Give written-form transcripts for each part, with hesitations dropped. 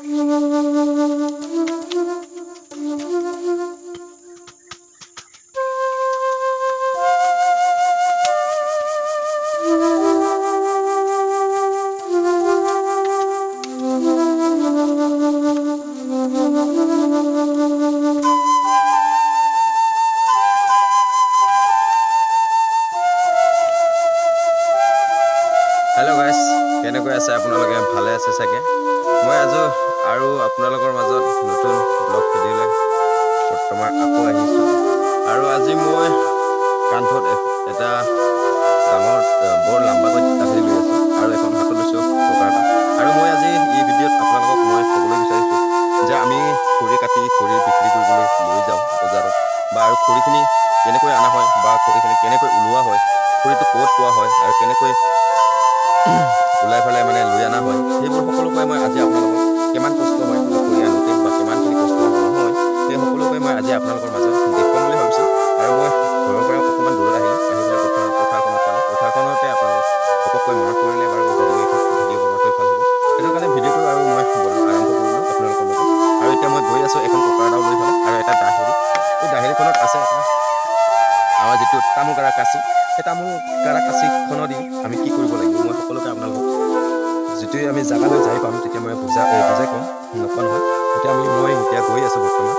Hello guys কেনেকৈ আছে আপোনালোকে ভালে আছে চাগে মই আজি আৰু আপোনালোকৰ মাজত নতুন ব্লগ ভিডিঅ'লৈ বৰ্তমান আকৌ আহিছো আৰু আজি মই কান্ধত এটা ডাঙৰ বৰ লম্বাকৈ দাফি লৈ আছো আৰু এখন হাতত লৈছো টকাটা আৰু মই আজি এই ভিডিঅ'ত আপোনালোকক মই ক'বলৈ বিচাৰিছো যে আমি খৰি কাটি খৰি বিক্ৰী কৰিবলৈ লৈ যাওঁ বজাৰত বা আৰু খৰিখিনি কেনেকৈ আনা হয় বা খৰিখিনি কেনেকৈ ওলোৱা হয় খৰিটো ক'ত পোৱা হয় আৰু কেনেকৈ ওলাই ফেলাই মানে লৈ অনা হয় সেইবোৰ সকলোকৈ মই আজি আপোনালোকক কিমান কষ্ট হয় খৰি আনোতে বা কিমানখিনি কষ্ট নহয় সেই সকলোকৈ মই আজি আপোনালোকৰ মাজত দেখুৱাম বুলি ভাবিছোঁ আৰু মই ঘৰৰ পৰা অকণমান দূৰত আহিলোঁ আহি পেলাই পথাৰখনত পালোঁ পথাৰখনতে আপোনালোকক ঘপককৈ মনত পৰিলে বাৰু ভিডিঅ' বনোৱাটোৱে ভাল হ'ব সেইটো কাৰণে ভিডিঅ'টো আৰু মই আৰম্ভ কৰিলোঁ আপোনালোকৰ মাজত আৰু এতিয়া মই গৈ আছোঁ এখন ককাৰ এটাও লৈ পেলাই আৰু এটা দাহেৰি এই দাহেৰিখনত আছে এটা আমাৰ যিটো তামোল কাৰা কাচি সেই তামোল কাৰা কাচিখনেদি আমি কি কৰিব লাগিব মই সকলোকে আপোনালোকক যেতিয়া আমি জাগালৈ যাই পাম তেতিয়া মই বুজাই ক'ম নকোৱা নহয় এতিয়া মই এতিয়া গৈ আছোঁ বৰ্তমান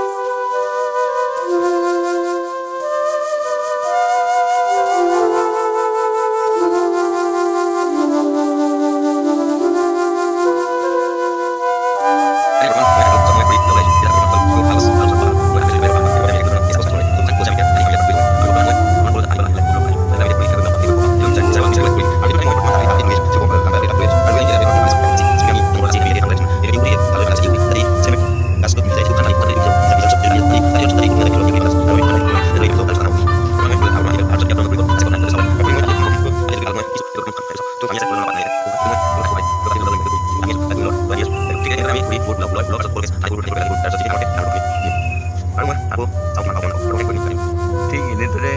ঠিক এনেদৰে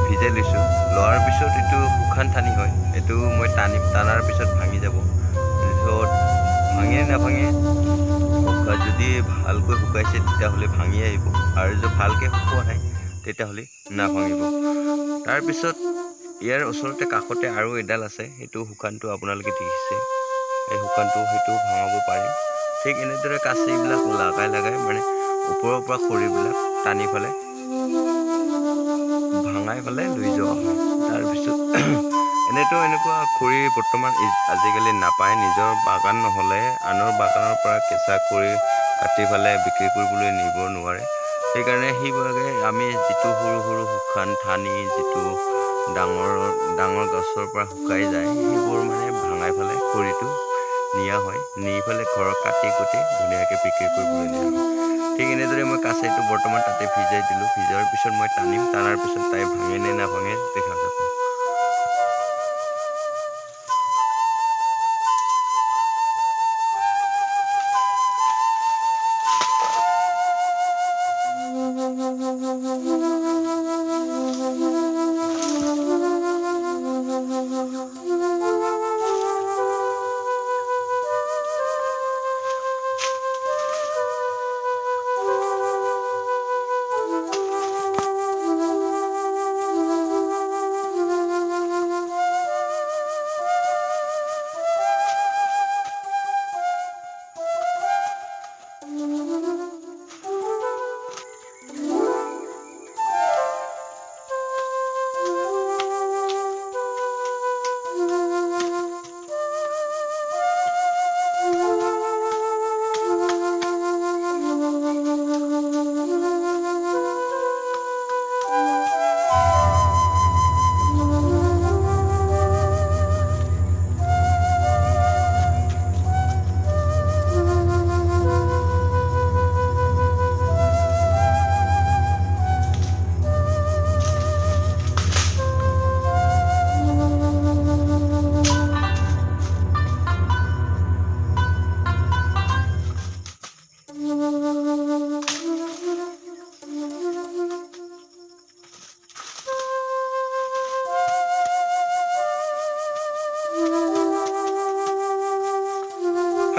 ভিজাই লৈছোঁ লোৱাৰ পিছত এইটো শুকান ঠানি হয় এইটো মই টানাৰ পিছত ভাঙি যাব তাৰপিছত ভাঙে নাভাঙে যদি ভালকৈ শুকাইছে তেতিয়াহ'লে ভাঙি আহিব আৰু যদি ভালকৈ শুকোৱা নাই তেতিয়াহ'লে নাভাঙিব তাৰপিছত ইয়াৰ ওচৰতে কাষতে আৰু এডাল আছে সেইটো শুকানটো আপোনালোকে দেখিছে এই শুকানটো সেইটো ভাঙাব পাৰে ঠিক এনেদৰে কাচিবিলাক লাগাই মানে ওপৰৰ পৰা খৰিবিলাক টানি পেলাই ভাঙাই পেলাই লৈ যোৱা হয় তাৰপিছত এনেকুৱা খৰি বৰ্তমান আজিকালি নাপায় নিজৰ বাগান নহ'লে আনৰ বাগানৰ পৰা কেঁচা খৰি কাটি পেলাই বিক্ৰী কৰিবলৈ নিব নোৱাৰে সেইকাৰণে সেইভাগে আমি যিটো সৰু সৰু শুকান ঠানি যিটো ডাঙৰ গছৰ পৰা শুকাই যায় সেইবোৰ মানে ভাঙাই পেলাই খৰিটো নিয়া হয় নি পেলাই ঘৰত কাটি কুটি ধুনীয়াকৈ বিক্ৰী কৰিবলৈ নিয়া হয় ঠিক এনেদৰে মই কাছাইটো বৰ্তমান তাতে ভিজাই দিলোঁ ভিজোৱাৰ পিছত মই টানাৰ পিছত তাই ভাঙে নে নাভাঙে দেখা যাব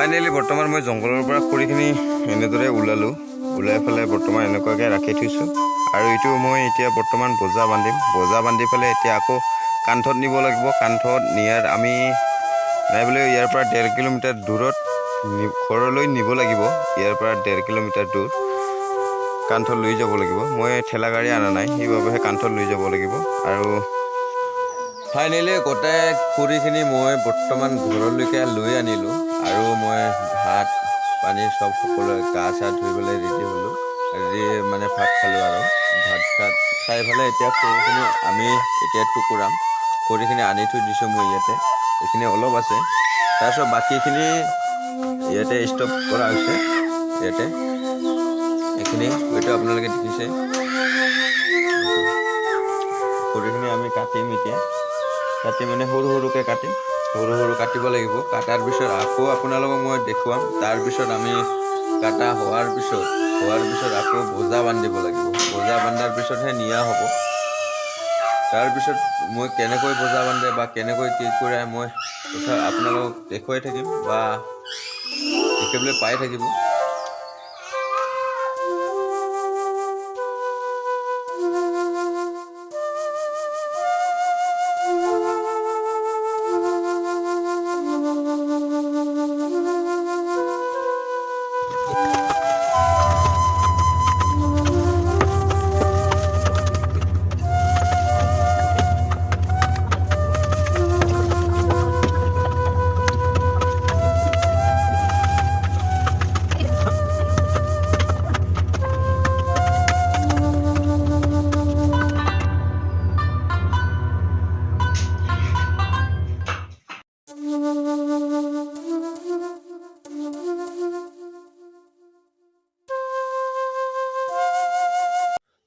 ফাইনেলি বৰ্তমান মই জংঘলৰ পৰা খৰিখিনি এনেদৰে ওলাই পেলাই বৰ্তমান এনেকুৱাকৈ ৰাখি থৈছোঁ। আৰু এইটো মই এতিয়া বৰ্তমান বজা বান্ধি পেলাই এতিয়া আকৌ কান্ধত নিব লাগিব। কান্ধত নিয়াৰ আমি নাই বোলে ইয়াৰ পৰা 1.5 কিলোমিটাৰ দূৰত ঘৰলৈ নিব লাগিব। ইয়াৰ পৰা 1.5 কিলোমিটাৰ দূৰ কান্ধত লৈ যাব লাগিব। মই ঠেলা গাড়ী অনা নাই, সেইবাবেহে কান্ধত লৈ যাব লাগিব। আৰু ফাইনেলি গোটেই খৰিখিনি মই বৰ্তমান ঘৰলৈকে লৈ আনিলোঁ। আৰু মই ভাত পানী চব সকলোৱে গা চা ধুই পেলাই ৰেডি হ'লোঁ। মানে ভাত খালোঁ আৰু ভাত খাই পেলাই এতিয়া খৰিখিনি আমি এতিয়া টুকুৰাম। খৰিখিনি আনি থৈ দিছোঁ মই ইয়াতে, এইখিনি অলপ আছে। তাৰপিছত বাকীখিনি ইয়াতে ষ্টপ কৰা হৈছে। ইয়াতে এইখিনি হয়তো আপোনালোকে দেখিছে। খৰিখিনি আমি কাটিম এতিয়া, মানে সৰুকৈ কাটিম। সৰু কাটিব লাগিব। কাটাৰ পিছত আকৌ আপোনালোকক মই দেখুৱাম। তাৰপিছত আমি কাটা হোৱাৰ পিছত আকৌ বজা বান্ধিব লাগিব। বজা বান্ধাৰ পিছতহে নিয়া হ'ব। তাৰপিছত মই কেনেকৈ বজা বান্ধে বা কেনেকৈ কি কৰে মই কথা আপোনালোকক দেখুৱাই থাকিম বা দেখিবলৈ পাই থাকিব।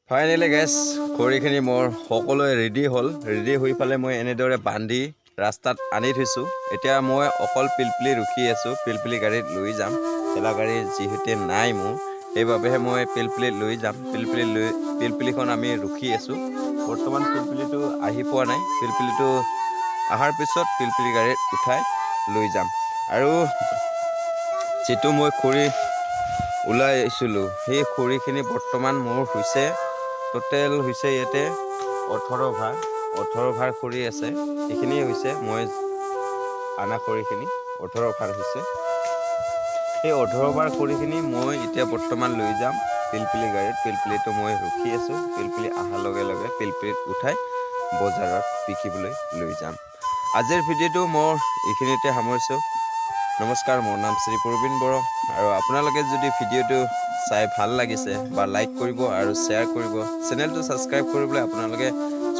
ফাইনেলি গেছ খৰিখিনি মোৰ সকলোৱে ৰেডি হ'ল। ৰেডি হৈ পেলাই মই এনেদৰে বান্ধি ৰাস্তাত আনি থৈছোঁ। এতিয়া মই অকল পিলপিলি ৰখি আছোঁ। পিলপিলি গাড়ীত লৈ যাম। ঠেলা গাড়ী যিহেতু নাই মোৰ, সেইবাবেহে মই পিলপিলিত লৈ যাম। পিলপিলিখন আমি ৰখি আছোঁ। বৰ্তমান পিলপিলিটো আহি পোৱা নাই। পিলপিলিটো অহাৰ পিছত পিলপিলি গাড়ীত উঠাই লৈ যাম। আৰু যিটো মই খৰি ওলাই আহিছিলোঁ, সেই খৰিখিনি বৰ্তমান মোৰ হৈছে টোটেল হৈছে ইয়াতে 18 ভাৰ খৰি আছে। এইখিনিয়ে হৈছে মই আনা খৰিখিনি 18 ভাৰ হৈছে। সেই 18 ভাৰ খৰিখিনি মই এতিয়া বৰ্তমান লৈ যাম পিলপিলি গাড়ীত। পিলপিলিটো মই ৰখি আছোঁ। পিলপিলি অহাৰ লগে লগে পিলপিলিত উঠাই বজাৰত বিকিবলৈ লৈ যাম। আজিৰ ভিডিঅ'টো মই এইখিনিতে সামৰিছোঁ। নমস্কাৰ, মোৰ নাম শ্ৰী প্ৰবীণ বড়ো। আৰু আপোনালোকে যদি ভিডিঅ'টো চাই ভাল লাগিছে বা লাইক কৰিব আৰু শ্বেয়াৰ কৰিব। চেনেলটো ছাবস্ক্ৰাইব কৰিবলৈ আপোনালোকে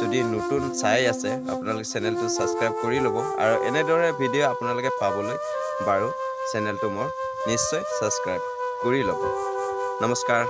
যদি নতুন চাই আছে, আপোনালোকে চেনেলটো ছাবস্ক্ৰাইব কৰি ল'ব। আৰু এনেদৰে ভিডিঅ' আপোনালোকে পাবলৈ বাৰু চেনেলটো মোৰ নিশ্চয় ছাবস্ক্ৰাইব কৰি ল'ব। নমস্কাৰ।